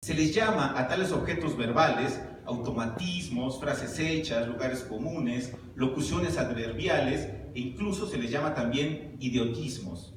Se les llama a tales objetos verbales automatismos, frases hechas, lugares comunes, locuciones adverbiales e incluso se les llama también idiotismos.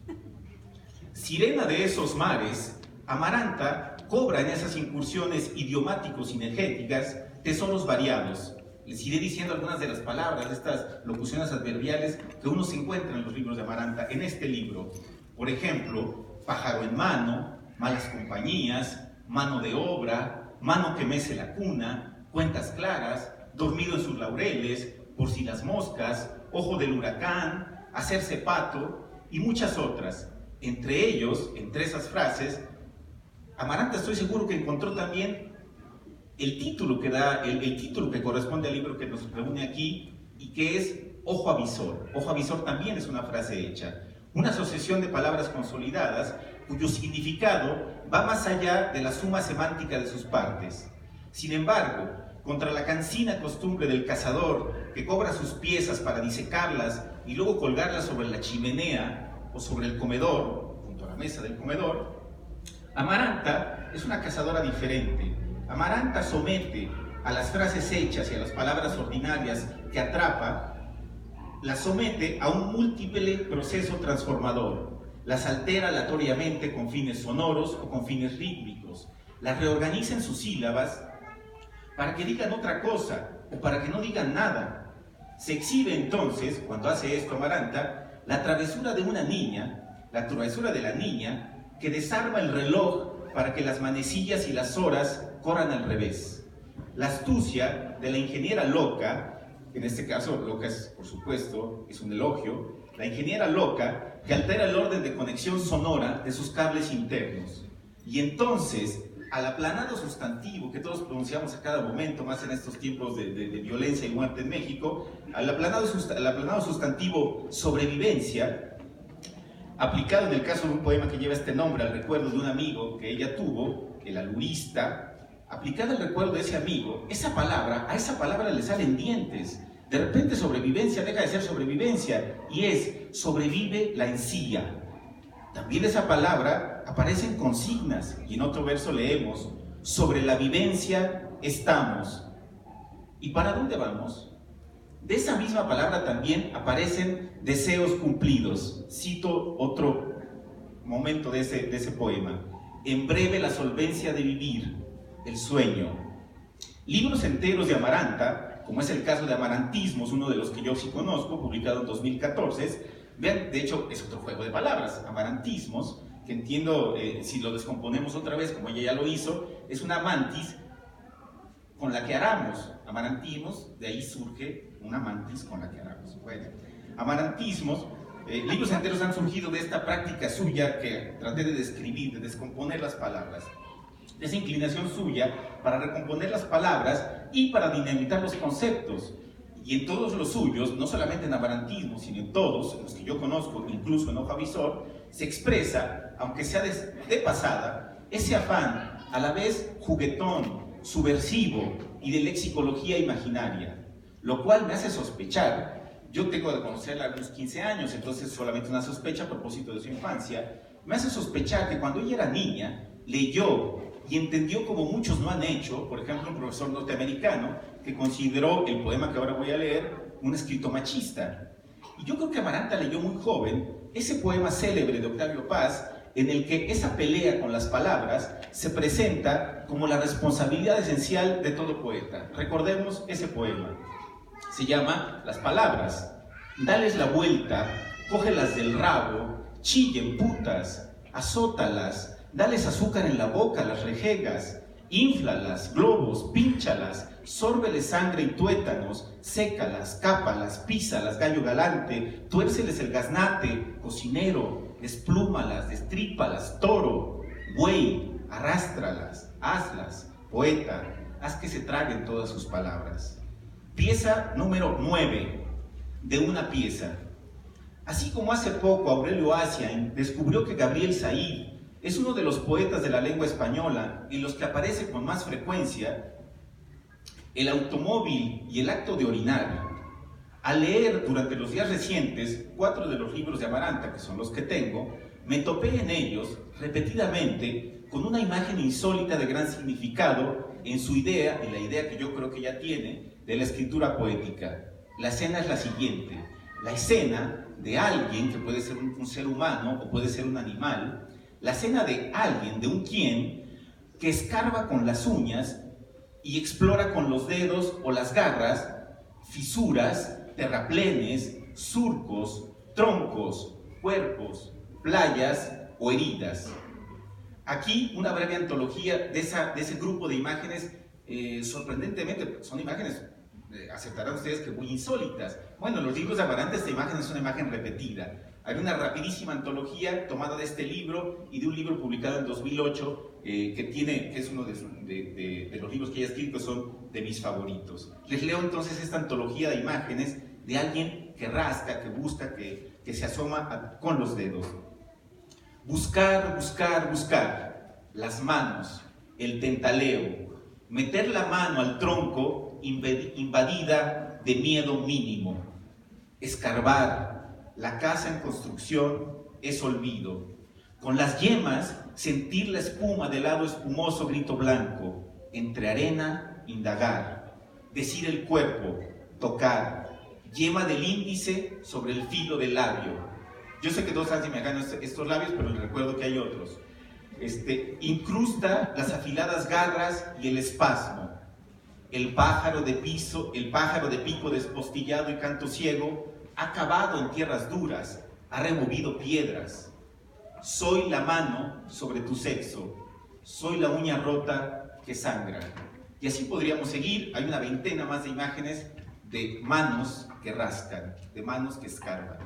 Sirena de esos mares, Amaranta cobra en esas incursiones idiomático-sinergéticas tesoros variados. Les iré diciendo algunas de las palabras de estas locuciones adverbiales que uno se encuentra en los libros de Amaranta, en este libro. Por ejemplo, pájaro en mano, malas compañías, mano de obra, mano que mece la cuna, cuentas claras, dormido en sus laureles, por si las moscas, ojo del huracán, hacerse pato y muchas otras. Entre ellos, entre esas frases, Amaranta estoy seguro que encontró también el título que da, el título que corresponde al libro que nos reúne aquí y que es Ojo avisor. Ojo avisor también es una frase hecha, una asociación de palabras consolidadas cuyo significado va más allá de la suma semántica de sus partes. Sin embargo, contra la cansina costumbre del cazador que cobra sus piezas para disecarlas y luego colgarlas sobre la chimenea o sobre el comedor, junto a la mesa del comedor, Amaranta es una cazadora diferente. Amaranta somete a las frases hechas y a las palabras ordinarias que atrapa, las somete a un múltiple proceso transformador. Las altera aleatoriamente con fines sonoros o con fines rítmicos. Las reorganiza en sus sílabas para que digan otra cosa o para que no digan nada. Se exhibe entonces, cuando hace esto Amaranta, la travesura de una niña, la travesura de la niña que desarma el reloj para que las manecillas y las horas corran al revés. La astucia de la ingeniera loca, en este caso loca es, por supuesto, es un elogio, la ingeniera loca que altera el orden de conexión sonora de sus cables internos. Y entonces, al aplanado sustantivo que todos pronunciamos a cada momento, más en estos tiempos de violencia y muerte en México, al aplanado sustantivo sobrevivencia, aplicado en el caso de un poema que lleva este nombre al recuerdo de un amigo que ella tuvo, el alurista, aplicada al recuerdo de ese amigo, a esa palabra le salen dientes. De repente sobrevivencia deja de ser sobrevivencia y es sobrevive la encía. También esa palabra aparece en consignas y en otro verso leemos sobre la vivencia estamos. ¿Y para dónde vamos? De esa misma palabra también aparecen deseos cumplidos. Cito otro momento de ese poema. En breve la solvencia de vivir, el sueño. Libros enteros de Amaranta, como es el caso de Amarantismos, uno de los que yo sí conozco, publicado en 2014, vean, de hecho es otro juego de palabras, Amarantismos, que entiendo, si lo descomponemos otra vez, como ella ya lo hizo, es una mantis con la que aramos. Amarantismos, de ahí surge una mantis con la que aramos. Bueno, Amarantismos, libros enteros han surgido de esta práctica suya que traté de describir, de descomponer las palabras. De esa inclinación suya para recomponer las palabras y para dinamitar los conceptos. Y en todos los suyos, no solamente en Amarantismo, sino en todos, en los que yo conozco, incluso en Ojo avisor, se expresa, aunque sea de pasada, ese afán a la vez juguetón, subversivo y de lexicología imaginaria, lo cual me hace sospechar, yo tengo de conocerla a unos 15 años, entonces solamente una sospecha a propósito de su infancia, me hace sospechar que cuando ella era niña, leyó y entendió como muchos no han hecho, por ejemplo un profesor norteamericano que consideró el poema que ahora voy a leer un escrito machista. Y yo creo que Amaranta leyó muy joven ese poema célebre de Octavio Paz, en el que esa pelea con las palabras se presenta como la responsabilidad esencial de todo poeta. Recordemos ese poema. Se llama Las palabras. Dales la vuelta, cógelas del rabo, chillen putas, azótalas, dales azúcar en la boca, las rejegas, inflalas, globos, pínchalas, sórbeles sangre y tuétanos, sécalas, cápalas, písalas, gallo galante, tuérceles el gaznate, cocinero, desplúmalas, destrípalas, toro, buey, arrástralas, hazlas, poeta, haz que se traguen todas sus palabras. Pieza número 9 de una pieza. Así como hace poco Aurelio Asiain descubrió que Gabriel Said es uno de los poetas de la lengua española en los que aparece con más frecuencia el automóvil y el acto de orinar. Al leer durante los días recientes 4 de los libros de Amaranta, que son los que tengo, me topé en ellos repetidamente con una imagen insólita de gran significado en su idea, en la idea que yo creo que ya tiene, de la escritura poética. La escena es la siguiente: la escena de alguien, que puede ser un ser humano o puede ser un animal, la escena de alguien, de un quién, que escarba con las uñas y explora con los dedos o las garras fisuras, terraplenes, surcos, troncos, cuerpos, playas o heridas. Aquí una breve antología de ese grupo de imágenes, sorprendentemente son imágenes, aceptarán ustedes que muy insólitas. Bueno, en los libros de Amaranta esta imagen es una imagen repetida. Hay una rapidísima antología tomada de este libro y de un libro publicado en 2008 que es uno de los libros que ella ha escrito, son de mis favoritos. Les leo entonces esta antología de imágenes de alguien que rasca, que busca, que se asoma con los dedos. Buscar, buscar, buscar, las manos, el tentaleo, meter la mano al tronco invadida de miedo mínimo, escarbar, la casa en construcción es olvido, con las yemas sentir la espuma del lado espumoso grito blanco, entre arena, indagar, decir el cuerpo, tocar, yema del índice sobre el filo del labio. Yo sé que todos saben si me ganan estos labios, pero les recuerdo que hay otros. Incrusta las afiladas garras y el espasmo. El pájaro de pico despostillado y canto ciego ha cavado en tierras duras, ha removido piedras. Soy la mano sobre tu sexo, soy la uña rota que sangra. Y así podríamos seguir. Hay una veintena más de imágenes de manos que rascan, de manos que escarban.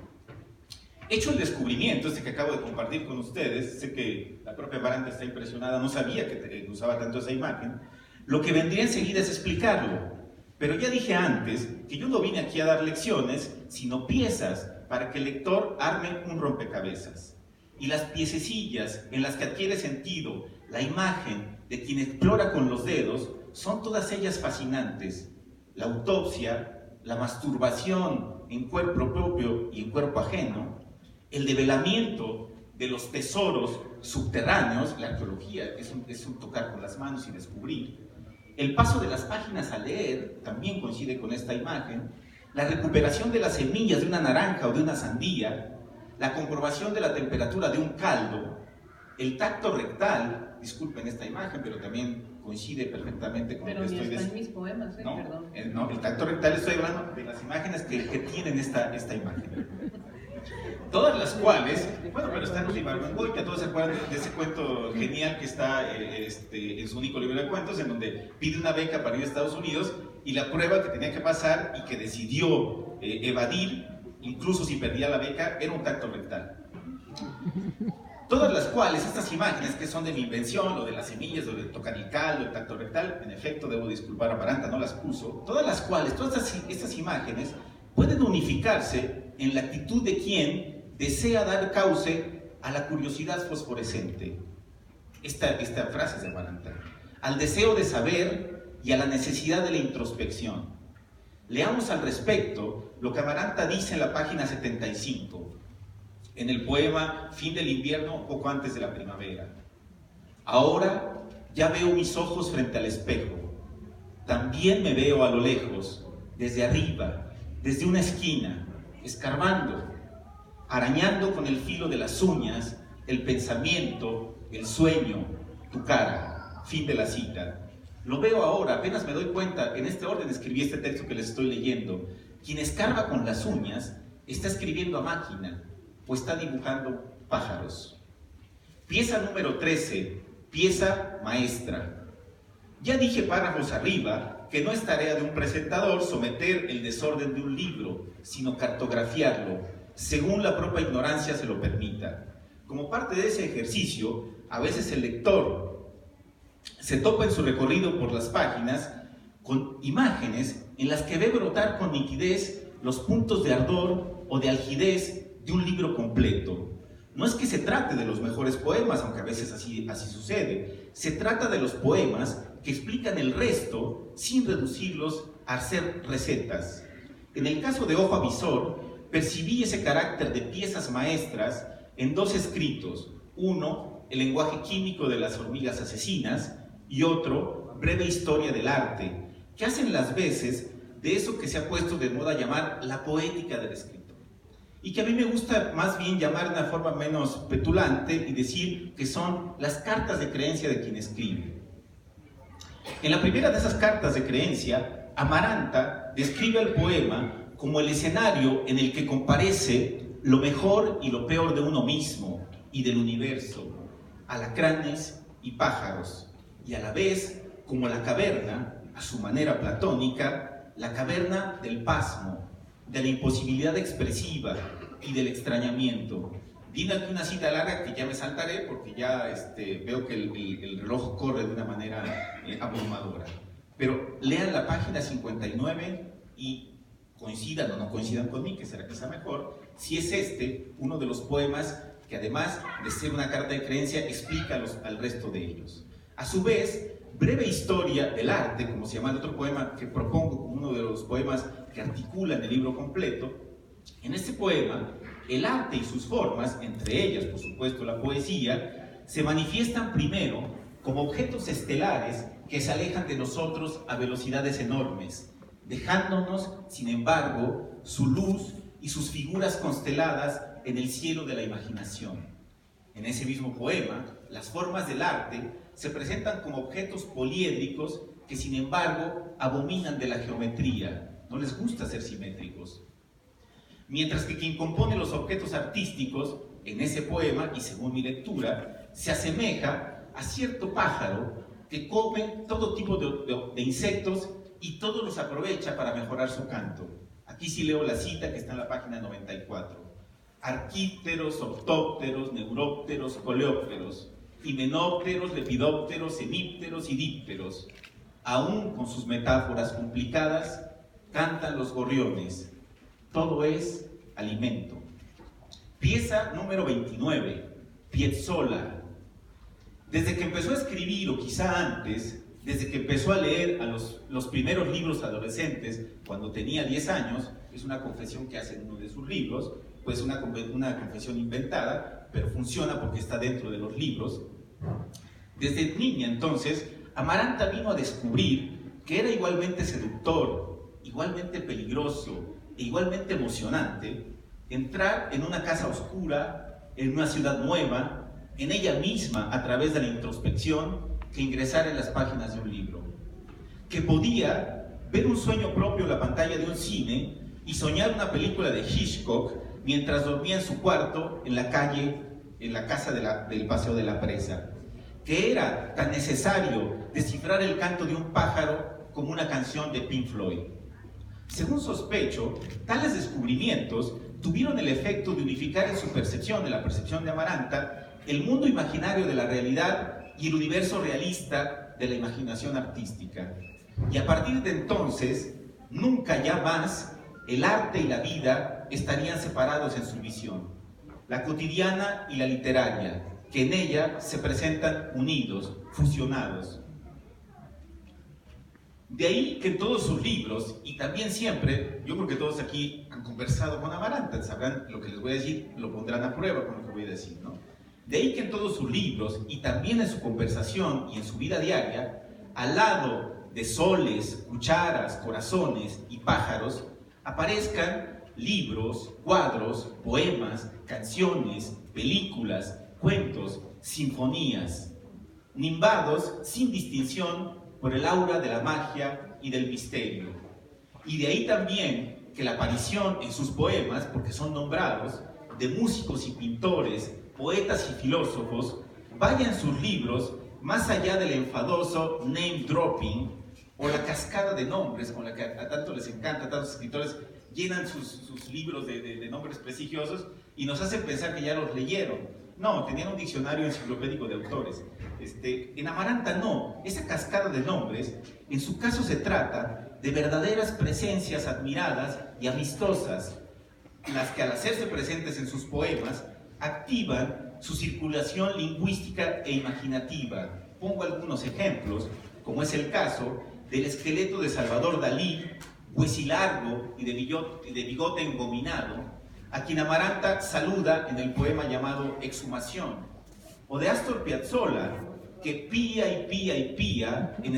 Hecho el descubrimiento, que acabo de compartir con ustedes, sé que la propia Amaranta está impresionada, no sabía que usaba tanto esa imagen, lo que vendría enseguida es explicarlo. Pero ya dije antes que yo no vine aquí a dar lecciones, sino piezas para que el lector arme un rompecabezas. Y las piececillas en las que adquiere sentido la imagen de quien explora con los dedos son todas ellas fascinantes. La autopsia, la masturbación en cuerpo propio y en cuerpo ajeno, el develamiento de los tesoros subterráneos, la arqueología es un tocar con las manos y descubrir. El paso de las páginas a leer también coincide con esta imagen. La recuperación de las semillas de una naranja o de una sandía, la comprobación de la temperatura de un caldo, el tacto rectal, disculpen esta imagen, pero también coincide perfectamente con lo que estoy diciendo. Pero ni está en mis poemas, perdón. No, el tacto rectal, estoy hablando de las imágenes que tienen esta imagen. Todas las cuales, bueno, pero está en Ibargüengoitia, todos se acuerdan de ese cuento genial que está en su único libro de cuentos, en donde pide una beca para ir a Estados Unidos y la prueba que tenía que pasar y que decidió evadir, incluso si perdía la beca, era un tacto rectal. Todas las cuales, estas imágenes que son de mi invención, lo de las semillas, lo de tocar el caldo, el tacto rectal, en efecto, debo disculpar a Amaranta, no las puso, todas las cuales, todas estas imágenes pueden unificarse en la actitud de quien desea dar cauce a la curiosidad fosforescente. Esta frase es de Amaranta. Al deseo de saber y a la necesidad de la introspección. Leamos al respecto lo que Amaranta dice en la página 75, en el poema Fin del invierno, poco antes de la primavera. Ahora ya veo mis ojos frente al espejo. También me veo a lo lejos, desde arriba, desde una esquina, escarbando, arañando con el filo de las uñas el pensamiento, el sueño, tu cara. Fin de la cita. Lo veo ahora, apenas me doy cuenta, en este orden escribí este texto que les estoy leyendo. Quien escarba con las uñas está escribiendo a máquina o está dibujando pájaros. Pieza número 13, pieza maestra. Ya dije párrafos arriba que no es tarea de un presentador someter el desorden de un libro, sino cartografiarlo, según la propia ignorancia se lo permita. Como parte de ese ejercicio, a veces el lector se topa en su recorrido por las páginas con imágenes en las que ve brotar con nitidez los puntos de ardor o de algidez de un libro completo. No es que se trate de los mejores poemas, aunque a veces así sucede. Se trata de los poemas que explican el resto sin reducirlos a hacer recetas. En el caso de Ojo Avisor, percibí ese carácter de piezas maestras en dos escritos. Uno, El lenguaje químico de las hormigas asesinas, y otro, Breve historia del arte, que hacen las veces de eso que se ha puesto de moda llamar la poética del escritor, y que a mí me gusta más bien llamar de una forma menos petulante y decir que son las cartas de creencia de quien escribe. En la primera de esas cartas de creencia, Amaranta describe el poema como el escenario en el que comparece lo mejor y lo peor de uno mismo y del universo, alacranes y pájaros, y a la vez como la caverna, a su manera platónica, la caverna del pasmo, de la imposibilidad expresiva y del extrañamiento. Viene aquí una cita larga que ya me saltaré porque ya veo que el reloj corre de una manera abrumadora. Pero lean la página 59 y coincidan o no coincidan conmigo, que será quizá mejor, si es uno de los poemas que además de ser una carta de creencia explica al resto de ellos. A su vez, Breve historia del arte, como se llama el otro poema que propongo como uno de los poemas que articulan el libro completo, en este poema el arte y sus formas, entre ellas por supuesto la poesía, se manifiestan primero como objetos estelares que se alejan de nosotros a velocidades enormes, dejándonos, sin embargo, su luz y sus figuras consteladas en el cielo de la imaginación. En ese mismo poema, las formas del arte se presentan como objetos poliédricos que, sin embargo, abominan de la geometría, no les gusta ser simétricos. Mientras que quien compone los objetos artísticos, en ese poema, y según mi lectura, se asemeja a cierto pájaro que come todo tipo de insectos y todos los aprovecha para mejorar su canto. Aquí sí leo la cita que está en la página 94. Arquípteros, ortópteros, neurópteros, coleópteros, himenópteros, lepidópteros, hemípteros y dípteros. Aún con sus metáforas complicadas, cantan los gorriones. Todo es alimento. Pieza número 29, Piazzolla. Desde que empezó a escribir, o quizá antes, desde que empezó a leer a los primeros libros adolescentes, cuando tenía 10 años, es una confesión que hace en uno de sus libros, pues una confesión inventada, pero funciona porque está dentro de los libros. Desde niña, entonces, Amaranta vino a descubrir que era igualmente seductor, igualmente peligroso e igualmente emocionante entrar en una casa oscura, en una ciudad nueva, en ella misma a través de la introspección, que ingresar en las páginas de un libro. Que podía ver un sueño propio en la pantalla de un cine y soñar una película de Hitchcock mientras dormía en su cuarto en la calle, en la casa del Paseo de la Presa. Que era tan necesario descifrar el canto de un pájaro como una canción de Pink Floyd. Según sospecho, tales descubrimientos tuvieron el efecto de unificar en su percepción, de la percepción de Amaranta, el mundo imaginario de la realidad y el universo realista de la imaginación artística. Y a partir de entonces, nunca ya más el arte y la vida estarían separados en su visión. La cotidiana y la literaria, que en ella se presentan unidos, fusionados. De ahí que en todos sus libros, y también siempre, yo creo que todos aquí han conversado con Amaranta, sabrán lo que les voy a decir, lo pondrán a prueba con lo que voy a decir, ¿no? De ahí que en todos sus libros, y también en su conversación y en su vida diaria, al lado de soles, cucharas, corazones y pájaros, aparezcan libros, cuadros, poemas, canciones, películas, cuentos, sinfonías, nimbados sin distinción por el aura de la magia y del misterio. Y de ahí también que la aparición en sus poemas, porque son nombrados, de músicos y pintores, poetas y filósofos, vaya en sus libros más allá del enfadoso name dropping o la cascada de nombres con la que a tanto les encanta, a tantos escritores llenan sus libros de nombres prestigiosos y nos hacen pensar que ya los leyeron. No, tenían un diccionario enciclopédico de autores. En Amaranta no, esa cascada de nombres, en su caso se trata de verdaderas presencias admiradas y amistosas, las que al hacerse presentes en sus poemas, activan su circulación lingüística e imaginativa. Pongo algunos ejemplos, como es el caso del esqueleto de Salvador Dalí, huesilargo y de bigote engominado, a quien Amaranta saluda en el poema llamado Exhumación. O de Astor Piazzolla, que pía y pía y pía en